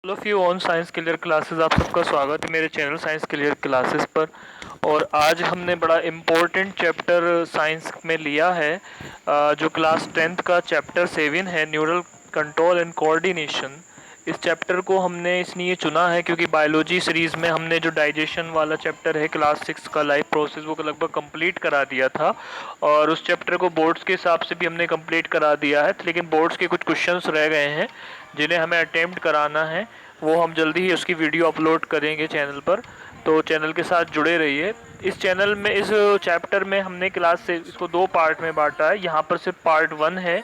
Hello few on science clear classes. आप सबका स्वागत है मेरे चैनल साइंस क्लियर क्लासेस पर। और आज हमने बड़ा इम्पोर्टेंट चैप्टर साइंस में लिया है, जो क्लास 10th का चैप्टर 7 है, न्यूरल कंट्रोल एंड कोऑर्डिनेशन। इस चैप्टर को हमने इसलिए चुना है क्योंकि बायोलॉजी सीरीज़ में हमने जो डाइजेशन वाला चैप्टर है क्लास 6 का लाइफ प्रोसेस वो लगभग कंप्लीट करा दिया था, और उस चैप्टर को बोर्ड्स के हिसाब से भी हमने कंप्लीट करा दिया है। लेकिन बोर्ड्स के कुछ क्वेश्चंस रह गए हैं जिन्हें हमें अटेम्प्ट कराना है। वो हम जल्दी ही उसकी वीडियो अपलोड करेंगे चैनल पर, तो चैनल के साथ जुड़े रहिए। इस चैनल में इस चैप्टर में हमने क्लास से इसको 2 पार्ट में बांटा है। यहाँ पर सिर्फ पार्ट 1 है,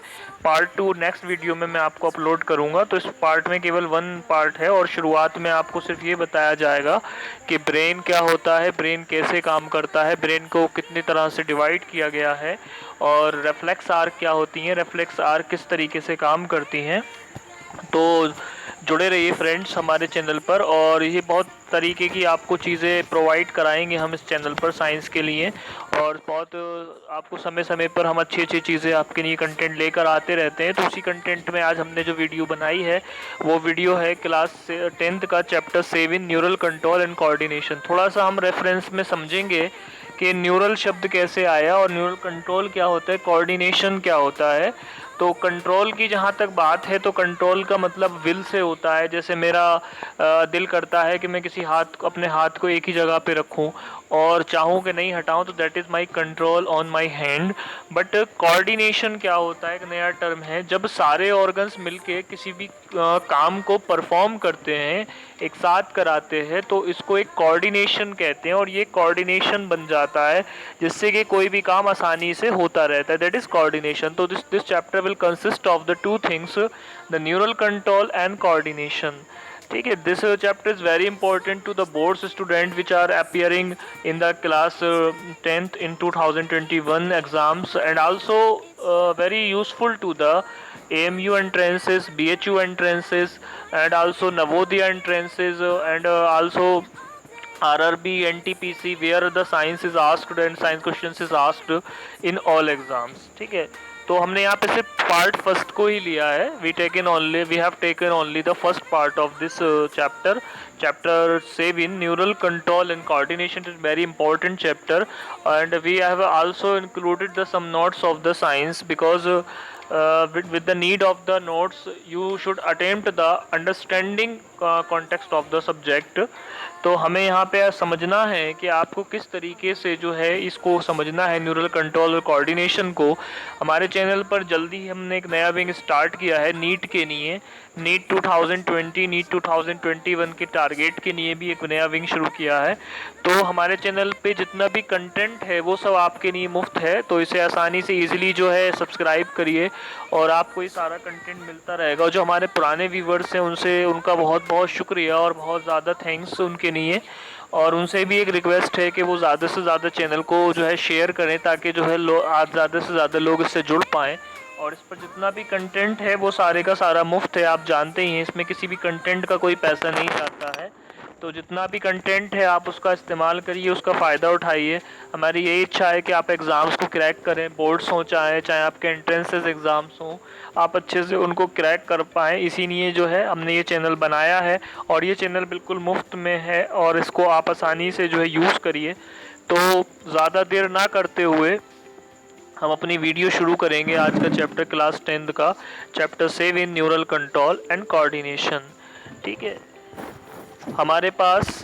पार्ट 2 नेक्स्ट वीडियो में मैं आपको अपलोड करूँगा। तो इस पार्ट में केवल 1 पार्ट है, और शुरुआत में आपको सिर्फ ये बताया जाएगा कि ब्रेन क्या होता है, ब्रेन कैसे काम करता है, ब्रेन को कितनी तरह से डिवाइड किया गया है, और रेफ्लेक्स आर्क क्या होती हैं, रेफ्लेक्स आर्क किस तरीके से काम करती हैं। तो जुड़े रहिए फ्रेंड्स हमारे चैनल पर, और ये बहुत तरीके की आपको चीज़ें प्रोवाइड कराएंगे हम इस चैनल पर साइंस के लिए। और बहुत आपको समय समय पर हम अच्छी अच्छी चीज़ें आपके लिए कंटेंट लेकर आते रहते हैं। तो उसी कंटेंट में आज हमने जो वीडियो बनाई है वो वीडियो है क्लास 10th का chapter 7 neural control and coordination. थोड़ा सा हम रेफरेंस में समझेंगे कि न्यूरल शब्द कैसे आया, और न्यूरल कंट्रोल क्या होता है, कोऑर्डिनेशन क्या होता है। तो कंट्रोल की जहाँ तक बात है तो कंट्रोल का मतलब विल से होता है। जैसे मेरा दिल करता है कि मैं किसी अपने हाथ को एक ही जगह पे रखूं और चाहूं कि नहीं हटाऊं, तो that is my control on my hand. But coordination क्या होता है, एक नया टर्म है। जब सारे ऑर्गन्स मिलके किसी भी काम को परफॉर्म करते हैं, एक साथ कराते हैं, तो इसको एक कोऑर्डिनेशन कहते हैं। और ये कोऑर्डिनेशन बन जाता है जिससे कि कोई भी काम आसानी से होता रहता है, दैट इज कोऑर्डिनेशन। तो this chapter will consist of the two things, the neural control and coordination. ठीक है, this chapter is very important to the boards student which are appearing in the class 10th in 2021 exams, and also very useful to the AMU entrances, BHU entrances, and also Navodaya entrances, and also RRB, NTPC, where the science is asked and science questions is asked in all exams। ठीक है, तो हमने यहाँ पे सिर्फ part first को ही लिया है। We have taken only the first part of this chapter, chapter 7 neural control and coordination is very important chapter, and we have also included some notes of the science, because with the need of the notes you should attempt the understanding context of the subject। तो हमें यहाँ पे समझना है कि आपको किस तरीके से जो है इसको समझना है, न्यूरल कंट्रोल और कोऑर्डिनेशन को। हमारे चैनल पर जल्दी ही हमने एक नया विंग स्टार्ट किया है नीट के लिए। नीट 2020, नीट 2021 के टारगेट के लिए भी एक नया विंग शुरू किया है। तो हमारे चैनल पे जितना भी कंटेंट है वो सब आपके लिए मुफ्त है, तो इसे आसानी से इजीली जो है सब्सक्राइब करिए, और आपको ये सारा कंटेंट मिलता रहेगा। और जो हमारे पुराने व्यूवर्स हैं उनसे उनका बहुत बहुत शुक्रिया और बहुत ज़्यादा थैंक्स उनके लिए। और उनसे भी एक रिक्वेस्ट है कि वो ज़्यादा से ज़्यादा चैनल को जो है शेयर करें, ताकि जो है आज ज़्यादा से ज़्यादा लोग इससे जुड़ पाएँ। और इस पर जितना भी कंटेंट है वो सारे का सारा मुफ्त है, आप जानते ही हैं, इसमें किसी भी कंटेंट का कोई पैसा नहीं जाता है। तो जितना भी कंटेंट है आप उसका इस्तेमाल करिए, उसका फ़ायदा उठाइए। हमारी यही इच्छा है कि आप एग्ज़ाम्स को क्रैक करें, बोर्ड्स हों चाहे आपके एंट्रेंसेस एग्ज़ाम्स हों, आप अच्छे से उनको क्रैक कर पाएँ। इसीलिए जो है हमने ये चैनल बनाया है, और ये चैनल बिल्कुल मुफ्त में है, और इसको आप आसानी से जो है यूज़ करिए। तो ज़्यादा देर ना करते हुए हम अपनी वीडियो शुरू करेंगे। आज का चैप्टर क्लास 10th का chapter 7 neural control and coordination. ठीक है, हमारे पास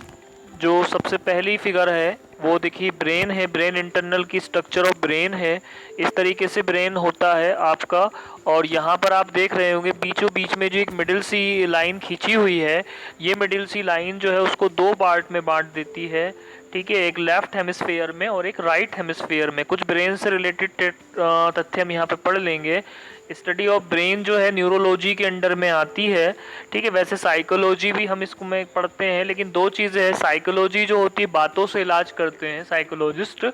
जो सबसे पहली फिगर है वो देखिए ब्रेन है, ब्रेन इंटरनल की स्ट्रक्चर ऑफ ब्रेन है। इस तरीके से ब्रेन होता है आपका। और यहाँ पर आप देख रहे होंगे बीचों बीच में जो एक मिडिल सी लाइन खींची हुई है, ये मिडिल सी लाइन जो है उसको 2 पार्ट में बांट देती है। ठीक है, एक लेफ्ट हेमिस्फीयर में और एक राइट हेमिस्फीयर में। कुछ ब्रेन से रिलेटेड तथ्य हम यहाँ पे पढ़ लेंगे। स्टडी ऑफ ब्रेन जो है न्यूरोलॉजी के अंडर में आती है। ठीक है, वैसे साइकोलॉजी भी हम इसको में पढ़ते हैं, लेकिन 2 चीज़ें हैं। साइकोलॉजी जो होती है बातों से इलाज करते हैं साइकोलॉजिस्ट,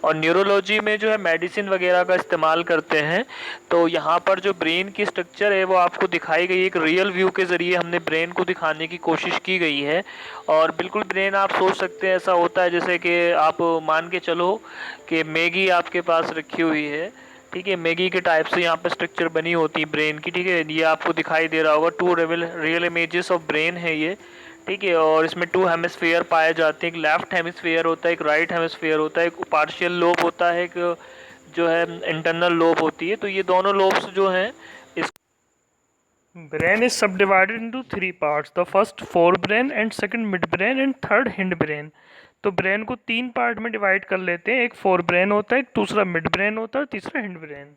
और न्यूरोलॉजी में जो है मेडिसिन वगैरह का इस्तेमाल करते हैं। तो यहाँ पर जो ब्रेन की स्ट्रक्चर है वो आपको दिखाई गई, एक रियल व्यू के ज़रिए हमने ब्रेन को दिखाने की कोशिश की गई है। और बिल्कुल ब्रेन आप सोच सकते हैं ऐसा होता है जैसे कि आप मान के चलो कि मैगी आपके पास रखी हुई है। ठीक है, मैगी के टाइप से यहाँ पे स्ट्रक्चर बनी होती है ब्रेन की। ठीक है, ये आपको दिखाई दे रहा होगा, two real images of brain है ये। ठीक है, और इसमें टू हेमिस्फीयर पाए जाते हैं, एक लेफ्ट हेमिस्फीयर होता है, एक राइट हेमिस्फीयर होता है, एक पार्शियल लोब होता है, एक जो है इंटरनल लोब होती है। तो ये दोनों लोब्स जो हैं, इस ब्रेन इज सब divided into 3 parts, the first fore brain and second mid brain and third hind brain. तो ब्रेन को 3 पार्ट में डिवाइड कर लेते हैं, एक फोर ब्रेन होता है, एक दूसरा मिड ब्रेन होता है, तीसरा हिंड ब्रेन।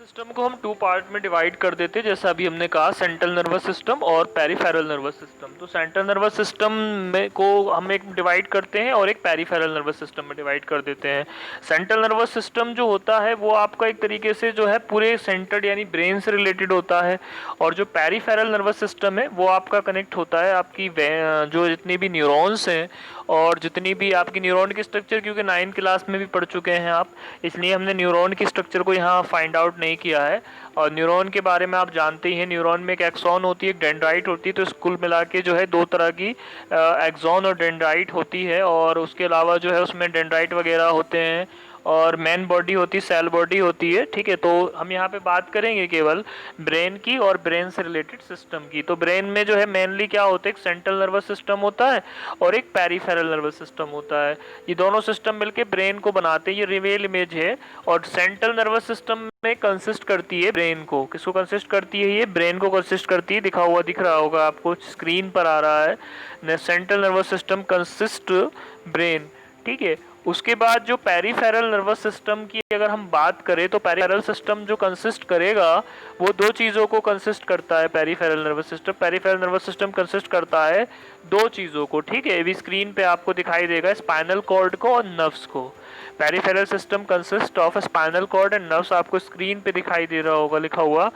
सिस्टम को हम 2 पार्ट में डिवाइड कर देते हैं, जैसा अभी हमने कहा, सेंट्रल नर्वस सिस्टम और पेरिफेरल नर्वस सिस्टम। तो सेंट्रल नर्वस सिस्टम में को हम एक डिवाइड करते हैं और एक पेरिफेरल नर्वस सिस्टम में डिवाइड कर देते हैं। सेंट्रल नर्वस सिस्टम जो होता है वो आपका एक तरीके से जो है पूरे सेंटर्ड यानी ब्रेन से रिलेटेड होता है, और जो पेरिफेरल नर्वस सिस्टम है वो आपका कनेक्ट होता है आपकी जो जितनी भी न्यूरॉन्स हैं और जितनी भी आपकी न्यूरॉन की स्ट्रक्चर, क्योंकि 9 क्लास में भी पढ़ चुके हैं आप, इसलिए हमने न्यूरॉन की स्ट्रक्चर को यहाँ फाइंड आउट नहीं किया है। और न्यूरॉन के बारे में आप जानते ही हैं, न्यूरॉन में एक एक्सॉन होती है, एक डेंड्राइट होती है। तो कुल मिला के जो है 2 तरह की एक्सॉन और डेंड्राइट होती है, और उसके अलावा जो है उसमें डेंड्राइट वगैरह होते हैं, और मेन बॉडी होती है, सेल बॉडी होती है। ठीक है, तो हम यहाँ पे बात करेंगे केवल ब्रेन की और ब्रेन से रिलेटेड सिस्टम की। तो ब्रेन में जो है मेनली क्या होता है, एक सेंट्रल नर्वस सिस्टम होता है और एक पेरिफेरल नर्वस सिस्टम होता है। ये दोनों सिस्टम मिलके ब्रेन को बनाते हैं। ये रियल इमेज है, और सेंट्रल नर्वस सिस्टम में कंसिस्ट करती है ब्रेन को। किसको कंसिस्ट करती है? ये ब्रेन को कंसिस्ट करती है। दिखा हुआ दिख रहा होगा आपको, स्क्रीन पर आ रहा है, central nervous system consist brain. ठीक है, उसके बाद जो पेरिफेरल नर्वस सिस्टम की अगर हम बात करें, तो पेरिफेरल सिस्टम जो कंसिस्ट करेगा वो 2 चीज़ों को कंसिस्ट करता है। पेरिफेरल नर्वस सिस्टम कंसिस्ट करता है 2 चीज़ों को। ठीक है, अभी स्क्रीन पे आपको दिखाई देगा, स्पाइनल कॉर्ड को और नर्व्स को। Peripheral system consist of spinal cord and nerves. आपको स्क्रीन पे दिखाई दे रहा होगा लिखा हुआ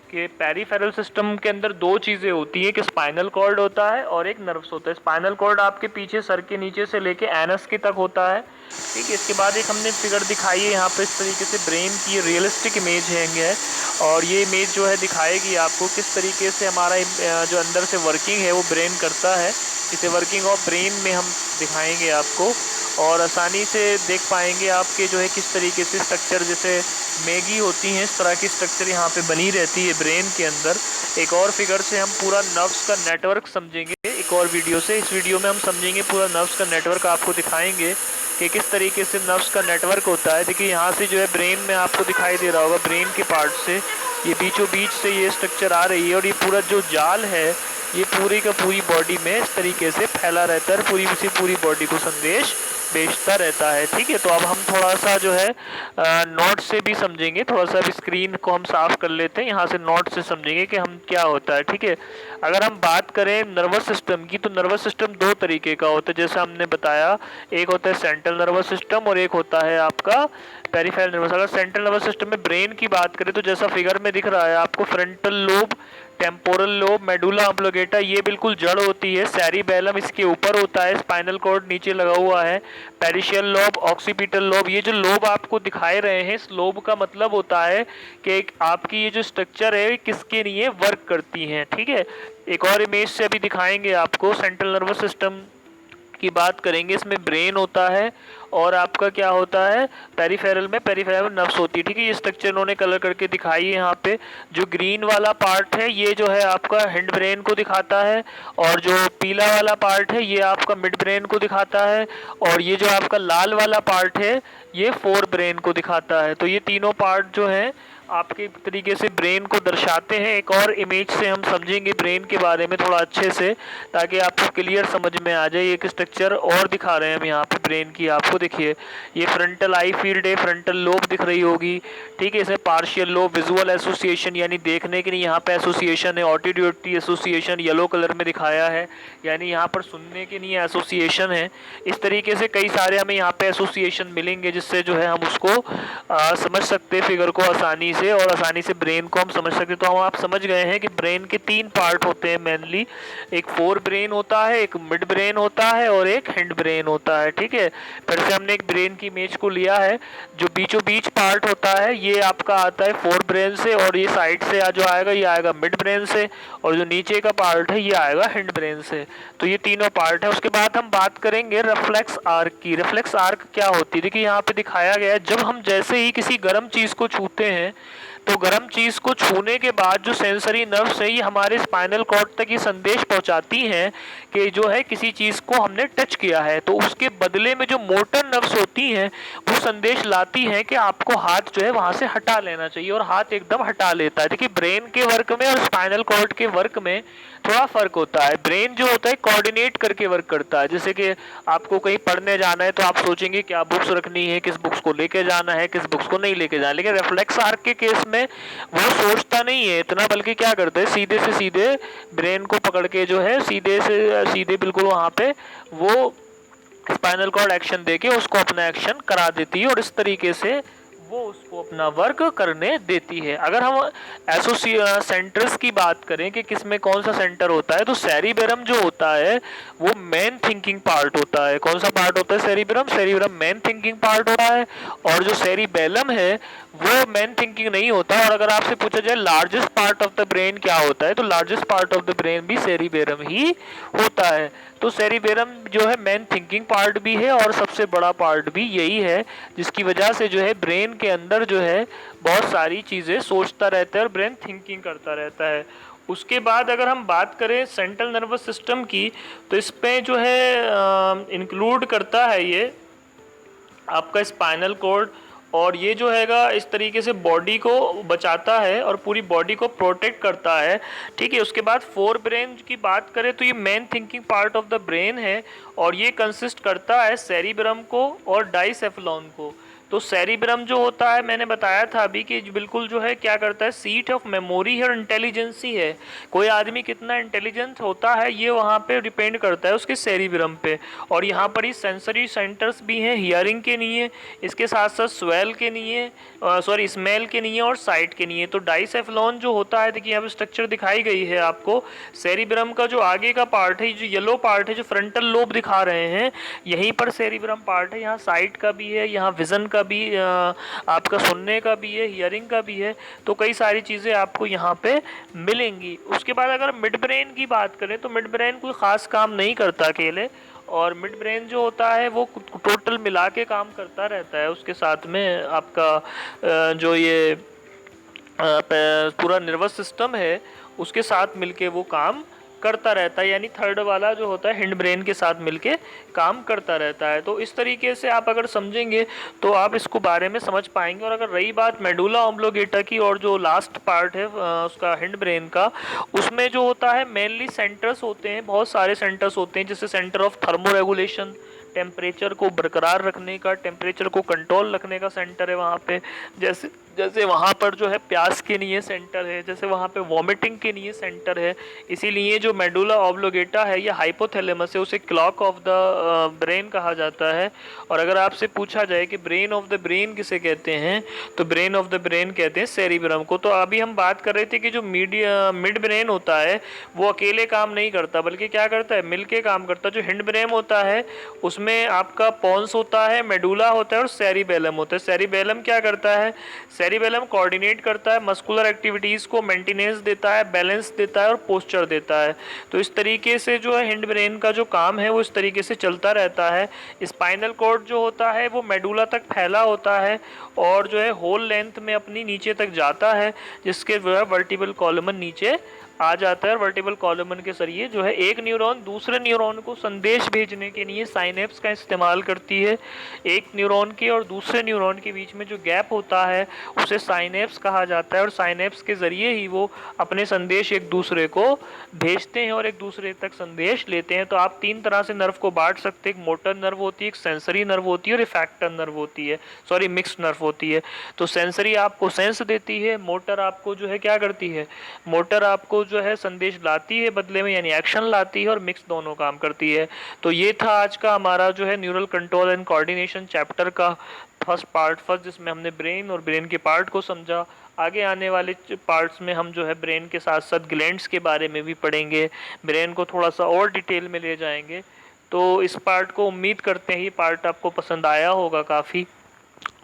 कि पेरिफेरल सिस्टम के अंदर 2 चीज़ें होती हैं, कि स्पाइनल कॉर्ड होता है और एक नर्व्स होता है। स्पाइनल कॉर्ड आपके पीछे सर के नीचे से लेके एनस के तक होता है। ठीक है, इसके बाद एक हमने फिगर दिखाई है यहाँ पे, इस तरीके से ब्रेन की रियलिस्टिक इमेज है, और ये इमेज जो है दिखाएगी आपको किस तरीके से हमारा जो अंदर से वर्किंग है वो ब्रेन करता है। इसे वर्किंग ऑफ ब्रेन में हम दिखाएंगे आपको, और आसानी से देख पाएंगे आपके जो है किस तरीके से स्ट्रक्चर, जैसे मैगी होती हैं इस तरह की स्ट्रक्चर यहाँ पे बनी रहती है ब्रेन के अंदर। एक और फिगर से हम पूरा नर्व्स का नेटवर्क समझेंगे, एक और वीडियो से। इस वीडियो में हम समझेंगे पूरा नर्व्स का नेटवर्क, आपको दिखाएंगे कि किस तरीके से नर्व्स का नेटवर्क होता है। देखिए यहाँ से जो है ब्रेन में आपको दिखाई दे रहा होगा, ब्रेन के पार्ट से ये बीचों बीच से ये स्ट्रक्चर आ रही है, और ये पूरा जो जाल है ये पूरी का पूरी बॉडी में इस तरीके से फैला रहता है, पूरी बॉडी को संदेश भेजता रहता है। ठीक है, तो अब हम थोड़ा सा जो है नोट से भी समझेंगे, थोड़ा सा भी स्क्रीन को हम साफ कर लेते हैं, यहाँ से नोट से समझेंगे कि हम क्या होता है। ठीक है, अगर हम बात करें नर्वस सिस्टम की, तो नर्वस सिस्टम 2 तरीके का होता है, जैसा हमने बताया। एक होता है सेंट्रल नर्वस सिस्टम और एक होता है आपका पेरिफेरल नर्वस। अगर सेंट्रल नर्वस सिस्टम में ब्रेन की बात करें, तो जैसा फिगर में दिख रहा है आपको, frontal lobe, temporal lobe, medulla oblongata, ये बिल्कुल जड़ होती है। सेरिबेलम इसके ऊपर होता है, स्पाइनल कॉर्ड नीचे लगा हुआ है। पेरिशियल लोब, ऑक्सीपिटल लोब, ये जो लोब आपको दिखाए रहे हैं, इस लोब का मतलब होता है कि आपकी ये जो स्ट्रक्चर है किसके लिए वर्क करती हैं। ठीक है, एक और इमेज से अभी दिखाएंगे आपको। सेंट्रल नर्वस सिस्टम की बात करेंगे, इसमें ब्रेन होता है और आपका क्या होता है, पेरिफेरल में पेरिफेरल नर्व्स होती है। ठीक है, ये स्ट्रक्चर इन्होंने कलर करके दिखाई है यहाँ पे। जो ग्रीन वाला पार्ट है ये जो है आपका हिंड ब्रेन को दिखाता है, और जो पीला वाला पार्ट है ये आपका मिड ब्रेन को दिखाता है, और ये जो आपका लाल वाला पार्ट है ये फोर ब्रेन को दिखाता है। तो ये तीनों पार्ट जो हैं आपके तरीके से ब्रेन को दर्शाते हैं। एक और इमेज से हम समझेंगे ब्रेन के बारे में थोड़ा अच्छे से, ताकि आपको क्लियर समझ में आ जाए। एक स्ट्रक्चर और दिखा रहे हैं हम यहाँ पे ब्रेन की, आपको देखिए ये फ्रंटल आई फील्ड है, फ्रंटल लोब दिख रही होगी। ठीक है, इसमें पार्शियल लोब, विजुअल एसोसिएशन यानी देखने के लिए यहाँ पे एसोसिएशन है, ऑडिटरी एसोसिएशन येलो कलर में दिखाया है, यानी यहाँ पर सुनने के लिए एसोसिएशन है। इस तरीके से कई सारे हमें यहाँ पे एसोसिएशन मिलेंगे, जिससे जो है हम उसको समझ सकते हैं फिगर को आसानी से। से और आसानी से ब्रेन को हम समझ सकते हैं। तो हम आप समझ गए हैं कि ब्रेन के 3 पार्ट होते हैं मेनली, एक फोर ब्रेन होता है, एक मिड ब्रेन होता है और एक हिंड ब्रेन होता है। ठीक है, फिर से हमने एक ब्रेन की इमेज को लिया है। जो बीचों बीच पार्ट होता है ये आपका आता है फोर ब्रेन से, और ये साइड से जो आएगा ये आएगा मिड ब्रेन से, और जो नीचे का पार्ट है ये आएगा हिंड ब्रेन से। तो ये तीनों पार्ट है। उसके बाद हम बात करेंगे रिफ्लेक्स आर्क की। रिफ्लेक्स आर्क क्या होती है, देखिए यहाँ पे दिखाया गया है, जब हम जैसे ही किसी गर्म चीज को छूते हैं तो गर्म चीज को छूने के बाद जो सेंसरी नर्व्स है ये हमारे स्पाइनल कॉर्ड तक ये संदेश पहुंचाती हैं कि जो है किसी चीज को हमने टच किया है। तो उसके बदले में जो मोटर नर्व्स होती हैं वो संदेश लाती हैं कि आपको हाथ जो है वहां से हटा लेना चाहिए, और हाथ एकदम हटा लेता है। देखिए ब्रेन के वर्क में और स्पाइनल कॉर्ड के वर्क में थोड़ा फर्क होता है। ब्रेन जो होता है कोऑर्डिनेट करके वर्क करता है। जैसे कि आपको कहीं पढ़ने जाना है तो आप सोचेंगे क्या बुक्स रखनी है, किस बुक्स को लेके जाना है, किस बुक्स को नहीं लेके जाना है। लेकिन रिफ्लेक्स आर्क के केस में वो सोचता नहीं है इतना, बल्कि क्या करता है सीधे से सीधे ब्रेन को पकड़ के जो है सीधे से सीधे बिल्कुल वहां पे वो स्पाइनल कॉर्ड एक्शन देके उसको अपना एक्शन करा देती है, और इस तरीके से वो उसको अपना वर्क करने देती है। अगर हम सेंटर्स की बात करें कि किस में कौन सा सेंटर होता है, तो सेरिबेरम जो होता है वो मेन थिंकिंग पार्ट होता है। कौन सा पार्ट होता है cerebrum? Cerebrum main thinking part होता है, और जो सेरिबेलम है वो मेन थिंकिंग नहीं होता। और अगर आपसे पूछा जाए largest part of the brain क्या होता है, तो largest part of the brain भी सेरिबेरम ही होता है। तो सेरिबेरम जो है मेन थिंकिंग पार्ट भी है और सबसे बड़ा पार्ट भी यही है, जिसकी वजह से जो है ब्रेन के अंदर जो है बहुत सारी चीज़ें सोचता रहता है और ब्रेन थिंकिंग करता रहता है। उसके बाद अगर हम बात करें सेंट्रल नर्वस सिस्टम की, तो इस पे जो है इंक्लूड करता है ये आपका स्पाइनल कॉर्ड, और ये जो हैगा इस तरीके से बॉडी को बचाता है और पूरी बॉडी को प्रोटेक्ट करता है। ठीक है, उसके बाद फोर ब्रेन की बात करें तो ये main thinking part of the brain है, और ये कंसिस्ट करता है सेरिब्रम को और डाइसेफलॉन को। तो सेरिब्रम जो होता है मैंने बताया था अभी कि बिल्कुल जो है क्या करता है, सीट ऑफ मेमोरी है और इंटेलिजेंसी है। कोई आदमी कितना इंटेलिजेंट होता है ये वहाँ पे डिपेंड करता है उसके सेरिब्रम पे। और यहाँ पर ही सेंसरी सेंटर्स भी हैं, हियरिंग के लिए, इसके साथ साथ स्वेल के लिए, सॉरी स्मेल के लिए और साइट के लिए। तो डाइसेफलॉन जो होता है, देखिए यहाँ पे स्ट्रक्चर दिखाई गई है आपको। सेरिब्रम का जो आगे का पार्ट है, जो येलो पार्ट है, जो फ्रंटल लोब दिखा रहे हैं, यहीं पर सेरिब्रम पार्ट है। यहाँ साइट का भी है, यहाँ विजन का भी, आपका सुनने का भी है, हियरिंग का भी है। तो कई सारी चीज़ें आपको यहाँ पे मिलेंगी। उसके बाद अगर मिड ब्रेन की बात करें तो मिड ब्रेन कोई ख़ास काम नहीं करता अकेले, और मिड ब्रेन जो होता है वो टोटल मिला के काम करता रहता है। उसके साथ में आपका जो ये पूरा नर्वस सिस्टम है उसके साथ मिलके वो काम करता रहता है, यानी थर्ड वाला जो होता है हिंड ब्रेन के साथ मिलके काम करता रहता है। तो इस तरीके से आप अगर समझेंगे तो आप इसको बारे में समझ पाएंगे। और अगर रही बात मेडुला ऑब्लोंगेटा की और जो लास्ट पार्ट है उसका हिंड ब्रेन का, उसमें जो होता है मेनली सेंटर्स होते हैं, बहुत सारे सेंटर्स होते हैं, जैसे centre of thermo regulation, temperature को बरकरार रखने का, टेम्परेचर को कंट्रोल रखने का सेंटर है वहाँ पे। जैसे जैसे वहाँ पर जो है प्यास के लिए सेंटर है, जैसे वहाँ पे वॉमिटिंग के लिए सेंटर है। इसीलिए जो मेडुला ऑब्लोंगेटा है ये हाइपोथैलेमस है, उसे क्लॉक ऑफ द ब्रेन कहा जाता है। और अगर आपसे पूछा जाए कि ब्रेन ऑफ द ब्रेन किसे कहते हैं, तो ब्रेन ऑफ द ब्रेन कहते हैं सेरिब्रम को। तो अभी हम बात कर रहे थे कि जो मिड ब्रेन होता है वो अकेले काम नहीं करता, बल्कि क्या करता है, मिल के काम करता है। जो हिंड ब्रेन होता है उसमें आपका पॉन्स होता है, मेडुला होता है और सेरिबेलम होता है। सेरिबेलम क्या करता है, सेरिबेलम कोऑर्डिनेट करता है, मस्कुलर एक्टिविटीज़ को मेंटेनेंस देता है, बैलेंस देता है और पोस्चर देता है। तो इस तरीके से जो है हिंड ब्रेन का जो काम है वो इस तरीके से चलता रहता है। स्पाइनल कॉर्ड जो होता है वो मेडुला तक फैला होता है और जो है होल लेंथ में अपनी नीचे तक जाता है, जिसके जो है वर्टिबल कॉलमन नीचे आ जाता है। और वर्टिबल कॉलमन के जरिए जो है एक न्यूरॉन दूसरे न्यूरॉन को संदेश भेजने के लिए साइनेप्स का इस्तेमाल करती है। एक न्यूरॉन के और दूसरे न्यूरॉन के बीच में जो गैप होता है उसे साइनेप्स कहा जाता है, और साइनेप्स के ज़रिए ही वो अपने संदेश एक दूसरे को भेजते हैं और एक दूसरे तक संदेश लेते हैं। तो आप तीन तरह से नर्व को बांट सकते हैं, एक मोटर नर्व होती है, एक सेंसरी नर्व होती है और इफेक्टर नर्व होती है, सॉरी मिक्स्ड नर्व होती है। तो सेंसरी आपको सेंस देती है, मोटर आपको जो है क्या करती है, मोटर आपको जो है संदेश लाती है बदले में, यानी एक्शन लाती है, और मिक्स दोनों काम करती है। तो ये था आज का हमारा जो है neural control and coordination chapter का फर्स्ट पार्ट, जिसमें हमने ब्रेन और ब्रेन के पार्ट को समझा। आगे आने वाले पार्ट्स में हम जो है ब्रेन के साथ साथ ग्लैंड्स के बारे में भी पढ़ेंगे, ब्रेन को थोड़ा सा और डिटेल में ले जाएंगे। तो इस पार्ट को उम्मीद करते हैं ये पार्ट आपको पसंद आया होगा काफ़ी।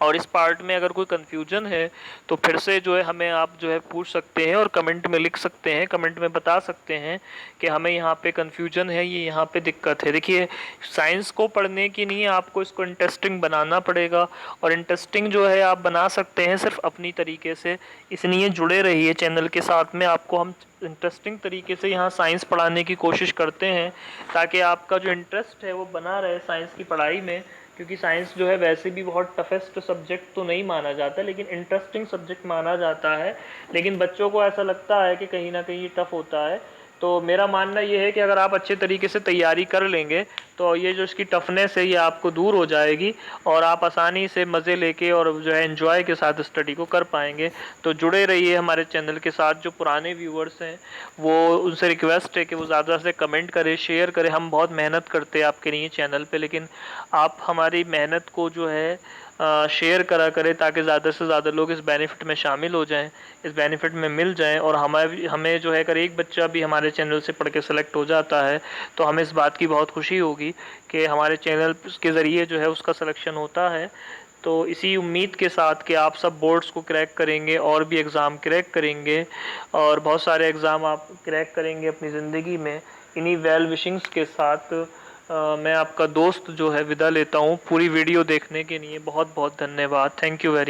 और इस पार्ट में अगर कोई कन्फ्यूजन है तो फिर से जो है हमें आप जो है पूछ सकते हैं और कमेंट में लिख सकते हैं, कमेंट में बता सकते हैं कि हमें यहाँ पे कन्फ्यूजन है, ये यहाँ पे दिक्कत है। देखिए, साइंस को पढ़ने की नहीं है, आपको इसको इंटरेस्टिंग बनाना पड़ेगा, और इंटरेस्टिंग जो है आप बना सकते हैं सिर्फ अपनी तरीके से। इसलिए जुड़े रहिए चैनल के साथ में, आपको हम इंटरेस्टिंग तरीके से यहाँ साइंस पढ़ाने की कोशिश करते हैं ताकि आपका जो इंटरेस्ट है वो बना रहे साइंस की पढ़ाई में। क्योंकि साइंस जो है वैसे भी बहुत टफेस्ट सब्जेक्ट तो नहीं माना जाता, लेकिन इंटरेस्टिंग सब्जेक्ट माना जाता है। लेकिन बच्चों को ऐसा लगता है कि कहीं ना कहीं ये टफ होता है। तो मेरा मानना ये है कि अगर आप अच्छे तरीके से तैयारी कर लेंगे तो ये जो इसकी टफनेस है ये आपको दूर हो जाएगी और आप आसानी से मज़े लेके और जो है एंजॉय के साथ स्टडी को कर पाएंगे। तो जुड़े रहिए हमारे चैनल के साथ। जो पुराने व्यूअर्स हैं वो उनसे रिक्वेस्ट है कि वो ज़्यादा से कमेंट करें, शेयर करें। हम बहुत मेहनत करते हैं आपके लिए चैनल पे, लेकिन आप हमारी मेहनत को जो है शेयर करा करें ताकि ज़्यादा से ज़्यादा लोग इस बेनिफिट में शामिल हो जाएं, इस बेनिफिट में मिल जाएं। और हमें जो है अगर एक बच्चा भी हमारे चैनल से पढ़ के सेलेक्ट हो जाता है तो हमें इस बात की बहुत खुशी होगी कि हमारे चैनल के ज़रिए जो है उसका सिलेक्शन होता है। तो इसी उम्मीद के साथ कि आप सब बोर्ड्स को क्रैक करेंगे और भी एग्ज़ाम क्रैक करेंगे और बहुत सारे एग्ज़ाम आप क्रैक करेंगे अपनी ज़िंदगी में, इन्हीं वेल विशिंग्स के साथ मैं आपका दोस्त जो है विदा लेता हूँ। पूरी वीडियो देखने के लिए बहुत बहुत धन्यवाद। Thank you very